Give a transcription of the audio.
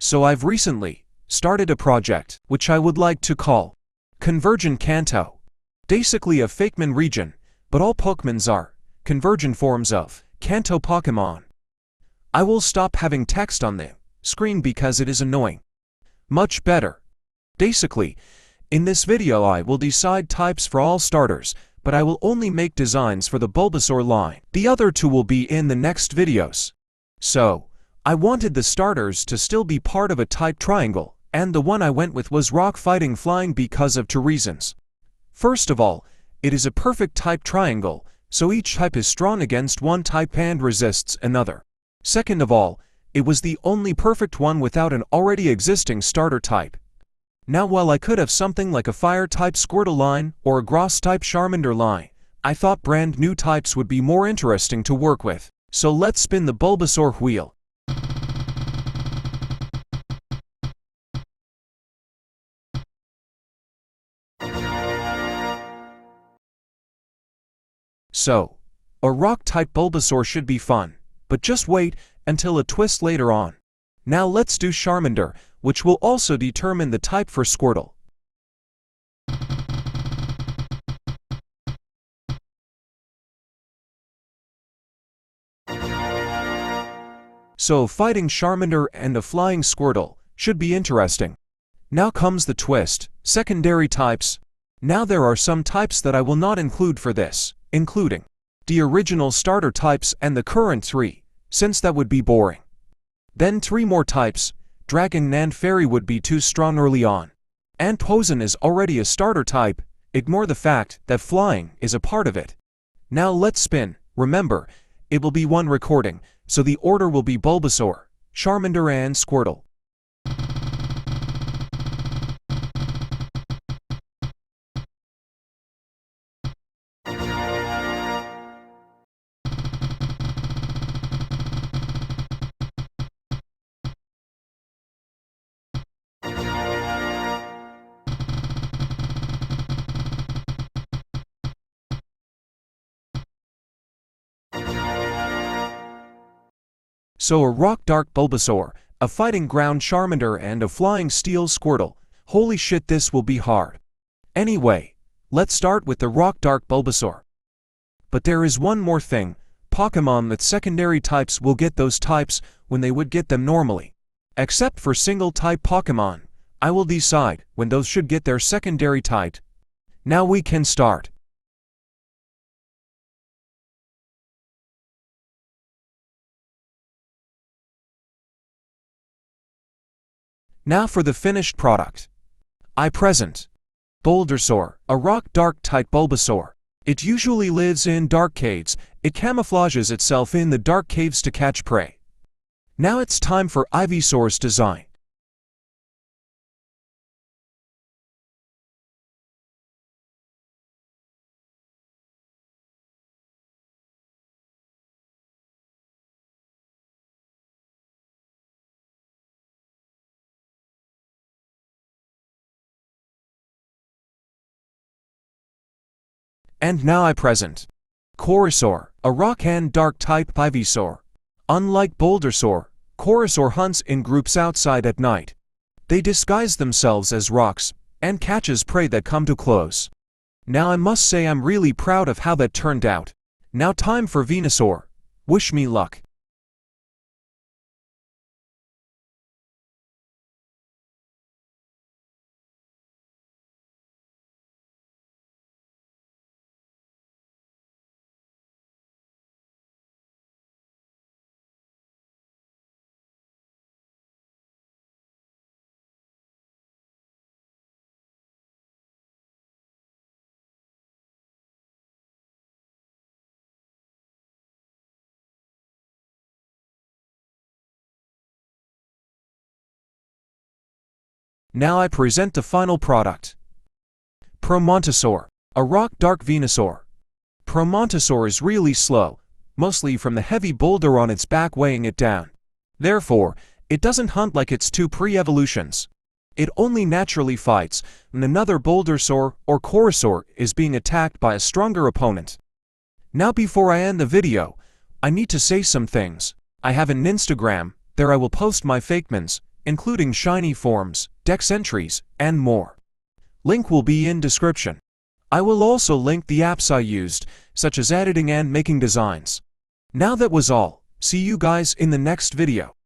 So I've recently started a project which I would like to call Convergent Kanto. Basically a Fakemon region, but all Pokemons are convergent forms of Kanto Pokemon. I will stop having text on the screen because it is annoying. Much better. Basically, in this video I will decide types for all starters, but I will only make designs for the Bulbasaur line. The other two will be in the next videos. So, I wanted the starters to still be part of a type triangle, and the one I went with was Rock Fighting Flying because of two reasons. First of all, it is a perfect type triangle, so each type is strong against one type and resists another. Second of all, it was the only perfect one without an already existing starter type. Now while I could have something like a Fire-type Squirtle line or a Grass-type Charmander line, I thought brand new types would be more interesting to work with. So let's spin the Bulbasaur wheel. So, a Rock-type Bulbasaur should be fun, but just wait until a twist later on. Now let's do Charmander, which will also determine the type for Squirtle. So fighting Charmander and a flying Squirtle should be interesting. Now comes the twist, secondary types. Now there are some types that I will not include for this, including the original starter types and the current three, since that would be boring. Then three more types. Dragon and Fairy would be too strong early on. And Poison is already a starter type, ignore the fact that flying is a part of it. Now let's spin. Remember, it will be one recording, so the order will be Bulbasaur, Charmander and Squirtle. So a Rock Dark Bulbasaur, a Fighting Ground Charmander and a Flying Steel Squirtle. Holy shit, this will be hard. Anyway, let's start with the Rock Dark Bulbasaur. But there is one more thing, Pokemon that secondary types will get those types when they would get them normally. Except for single type Pokemon, I will decide when those should get their secondary type. Now we can start. Now for the finished product. I present Bulbasaur, a Rock Dark type Bulbasaur. It usually lives in dark caves. It camouflages itself in the dark caves to catch prey. Now it's time for Ivysaur's design. And now I present Corsair, a Rock and Dark type Ivysaur. Unlike Bulbasaur, Corsair hunts in groups outside at night. They disguise themselves as rocks and catches prey that come too close. Now I must say I'm really proud of how that turned out. Now time for Venusaur. Wish me luck. Now I present the final product. Promontosaur, a Rock Dark Venusaur. Promontosaur is really slow, mostly from the heavy boulder on its back weighing it down. Therefore, it doesn't hunt like its two pre-evolutions. It only naturally fights when another Bulbasaur or Corsair is being attacked by a stronger opponent. Now before I end the video, I need to say some things. I have an Instagram, there I will post my Fakemons, including shiny forms, dex entries, and more. Link will be in description. I will also link the apps I used, such as editing and making designs. Now that was all. See you guys in the next video.